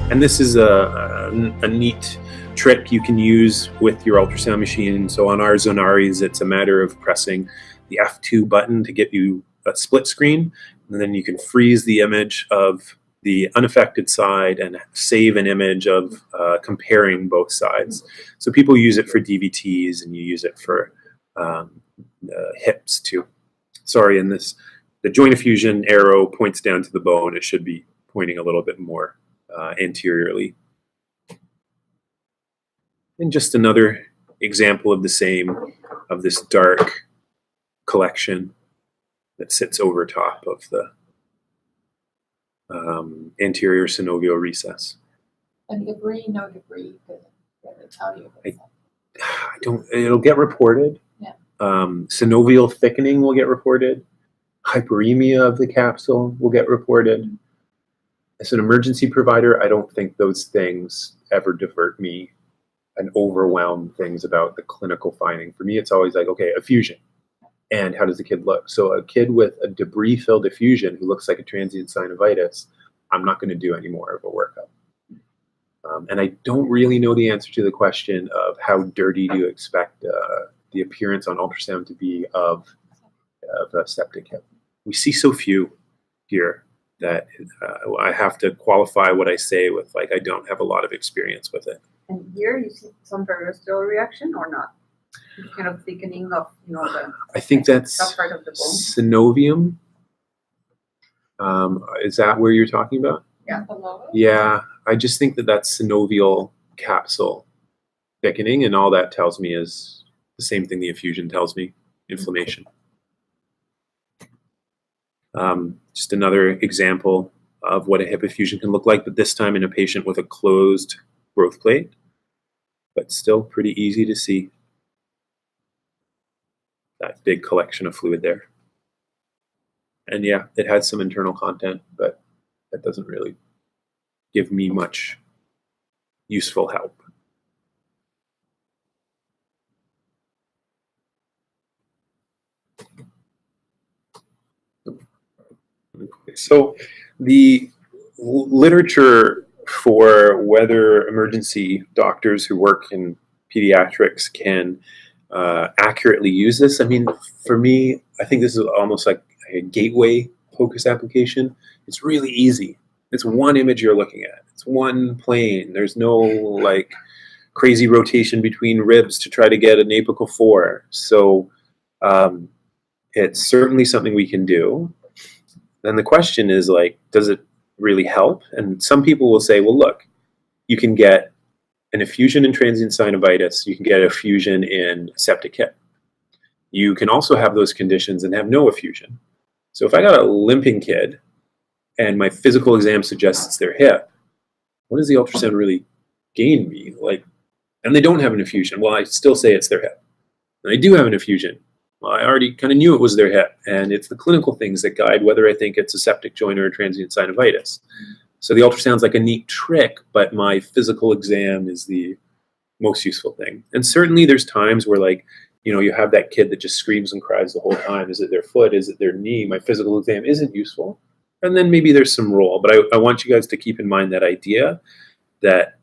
And this is a neat trick you can use with your ultrasound machine. So on our Zonaris, it's a matter of pressing the F2 button to get you a split screen, and then you can freeze the image of the unaffected side and save an image of comparing both sides. So people use it for DVTs, and you use it for hips too. Sorry, in this, the joint effusion arrow points down to the bone. It should be pointing a little bit more anteriorly. And just another example of the same, of this dark collection that sits over top of the anterior synovial recess. And debris, no debris, does it tell you? I don't, it'll get reported. Yeah. Synovial thickening will get reported. Hyperemia of the capsule will get reported. As an emergency provider, I don't think those things ever divert me and overwhelm things about the clinical finding. For me, it's always like, okay, effusion. And how does the kid look? So a kid with a debris-filled effusion who looks like a transient synovitis, I'm not going to do any more of a workup. And I don't really know the answer to the question of how dirty do you expect the appearance on ultrasound to be of a septic hip. We see so few here that I have to qualify what I say with, like, I don't have a lot of experience with it. And here you see some periosteal reaction or not? Kind of thickening of, the I think that's top part of the bone. synovium. Is that where you're talking about? Yeah. Yeah, I just think that that's synovial capsule thickening, and all that tells me is the same thing the effusion tells me, inflammation. Just another example of what a hip effusion can look like, but this time in a patient with a closed growth plate, but still pretty easy to see that big collection of fluid there. And yeah, it has some internal content, but that doesn't really give me much useful help. So the literature for whether emergency doctors who work in pediatrics can accurately use this, I mean, for me, I think this is almost like a gateway POCUS application. It's really easy. It's one image you're looking at. It's one plane. There's no like crazy rotation between ribs to try to get an apical 4. So it's certainly something we can do. Then the question is, like, does it really help? And some people will say, well, look, you can get an effusion in transient synovitis. You can get an effusion in septic hip. You can also have those conditions and have no effusion. So if I got a limping kid and my physical exam suggests it's their hip, what does the ultrasound really gain me? Like, and they don't have an effusion. Well, I still say it's their hip. And they do have an effusion. Well, I already kind of knew it was their hip, and it's the clinical things that guide whether I think it's a septic joint or a transient synovitis. So the ultrasound's like a neat trick, but my physical exam is the most useful thing. And certainly there's times where, like, you have that kid that just screams and cries the whole time. Is it their foot? Is it their knee? My physical exam isn't useful. And then maybe there's some role. But I want you guys to keep in mind that idea that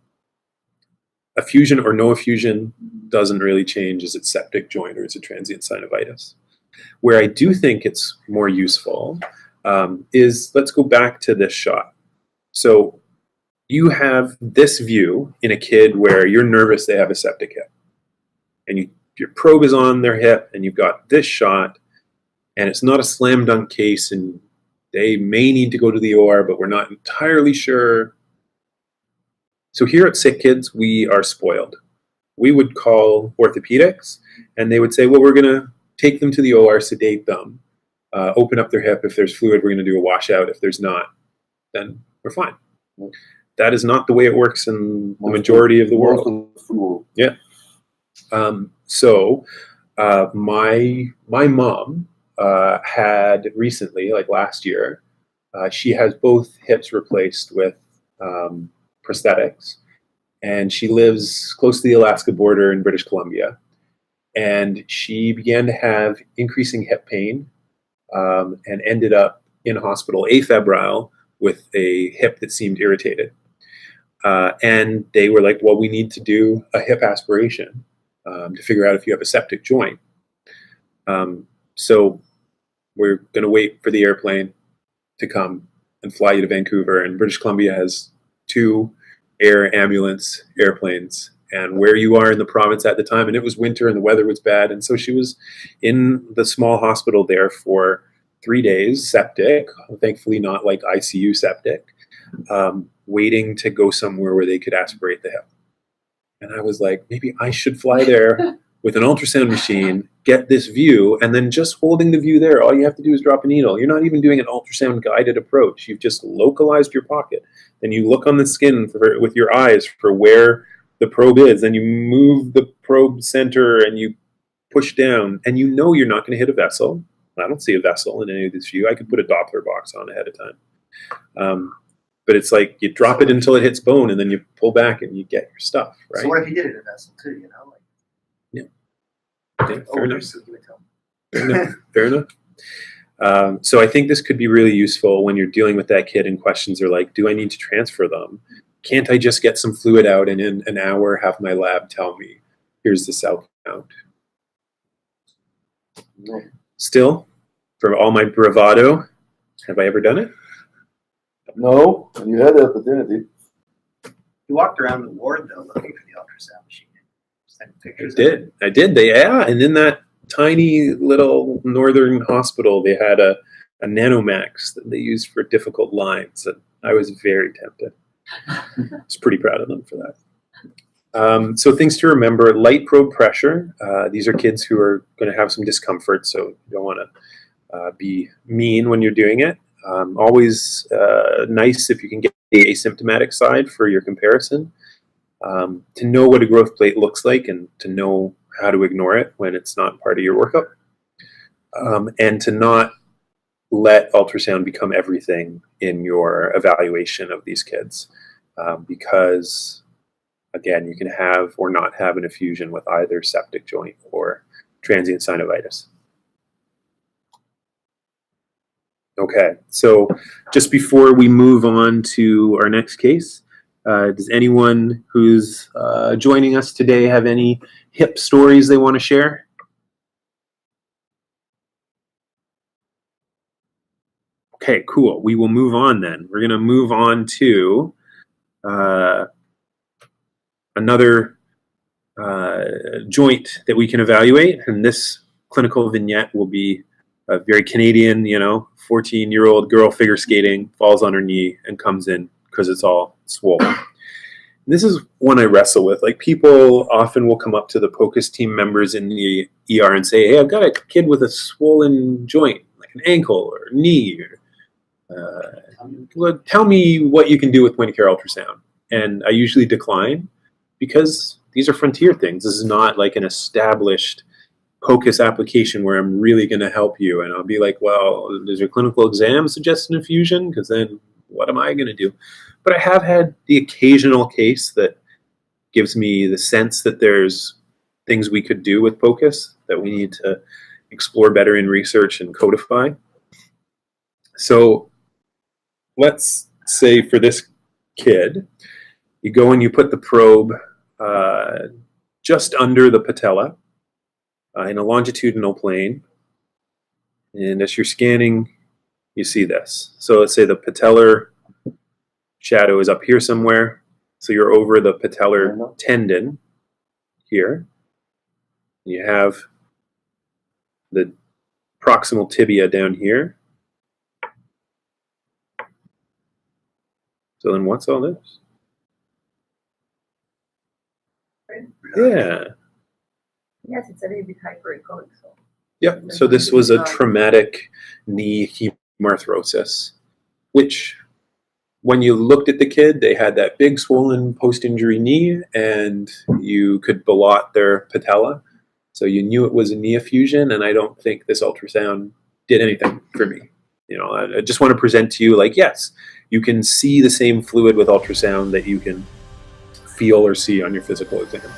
effusion or no effusion doesn't really change is it septic joint or is it transient synovitis. Where I do think it's more useful is, let's go back to this shot. So you have this view in a kid where you're nervous they have a septic hip. And your probe is on their hip, and you've got this shot, and it's not a slam dunk case, and they may need to go to the OR, but we're not entirely sure. So here at Sick Kids, we are spoiled. We would call orthopedics, and they would say, well, we're going to take them to the OR, sedate them, open up their hip. If there's fluid, we're going to do a washout. If there's not, then we're fine. That is not the way it works in the majority of the world. Yeah. So my mom had recently, like last year, she has both hips replaced with prosthetics, and she lives close to the Alaska border in British Columbia. And she began to have increasing hip pain and ended up in hospital afebrile with a hip that seemed irritated. And they were like, well, we need to do a hip aspiration to figure out if you have a septic joint. So we're going to wait for the airplane to come and fly you to Vancouver. And British Columbia has 2 air ambulance airplanes. And where you are in the province at the time, and it was winter and the weather was bad. And so she was in the small hospital there for 3 days, septic, thankfully not like ICU septic, waiting to go somewhere where they could aspirate the hip. And I was like, maybe I should fly there with an ultrasound machine, get this view, and then just holding the view there, all you have to do is drop a needle. You're not even doing an ultrasound guided approach. You've just localized your pocket. Then you look on the skin with your eyes for where the probe is, and you move the probe center and you push down, and you know you're not going to hit a vessel. I don't see a vessel in any of this view. I could put a Doppler box on ahead of time. But it's like you drop it until it hits bone, and then you pull back and you get your stuff, right? So what if you did it in a vessel too, you know? Like, yeah, fair enough. So give it to them. Fair enough. Fair enough. So I think this could be really useful when you're dealing with that kid and questions are like, do I need to transfer them? Can't I just get some fluid out and in an hour have my lab tell me, here's the cell count? No. Still, for all my bravado, have I ever done it? No, and you had the opportunity. You walked around the ward though, looking for the ultrasound machine. Sent I pictures. did. I did. And in that tiny little northern hospital, they had a Nanomax that they used for difficult lines. And I was very tempted. I was pretty proud of them for that. So things to remember, light probe pressure. These are kids who are going to have some discomfort, so you don't want to be mean when you're doing it. Always nice if you can get the asymptomatic side for your comparison. To know what a growth plate looks like and to know how to ignore it when it's not part of your workup. And to not let ultrasound become everything in your evaluation of these kids. Because, again, you can have or not have an effusion with either septic joint or transient synovitis. Okay, so just before we move on to our next case, does anyone who's joining us today have any hip stories they want to share? Okay, cool. We will move on then. We're going to move on to another joint that we can evaluate, and this clinical vignette will be a very Canadian, 14-year-old girl figure skating, falls on her knee and comes in because it's all swollen. And this is one I wrestle with. Like, people often will come up to the POCUS team members in the ER and say, hey, I've got a kid with a swollen joint, like an ankle or knee. Well, tell me what you can do with point-of-care ultrasound. And I usually decline because these are frontier things. This is not like an established POCUS application where I'm really going to help you. And I'll be like, well, does your clinical exam suggest an infusion? Because then what am I going to do? But I have had the occasional case that gives me the sense that there's things we could do with POCUS that we need to explore better in research and codify. So let's say for this kid, you go and you put the probe just under the patella in a longitudinal plane. And as you're scanning, you see this. So let's say the patellar shadow is up here somewhere. So you're over the patellar tendon here. You have the proximal tibia down here. So then what's all this? Yeah. Yes, it's a little bit hyperechoic. So. Yep. So this was a traumatic knee hemarthrosis, which when you looked at the kid, they had that big swollen post-injury knee, and you could blot their patella. So you knew it was a knee effusion, and I don't think this ultrasound did anything for me. I just want to present to you, like, yes, you can see the same fluid with ultrasound that you can feel or see on your physical exam.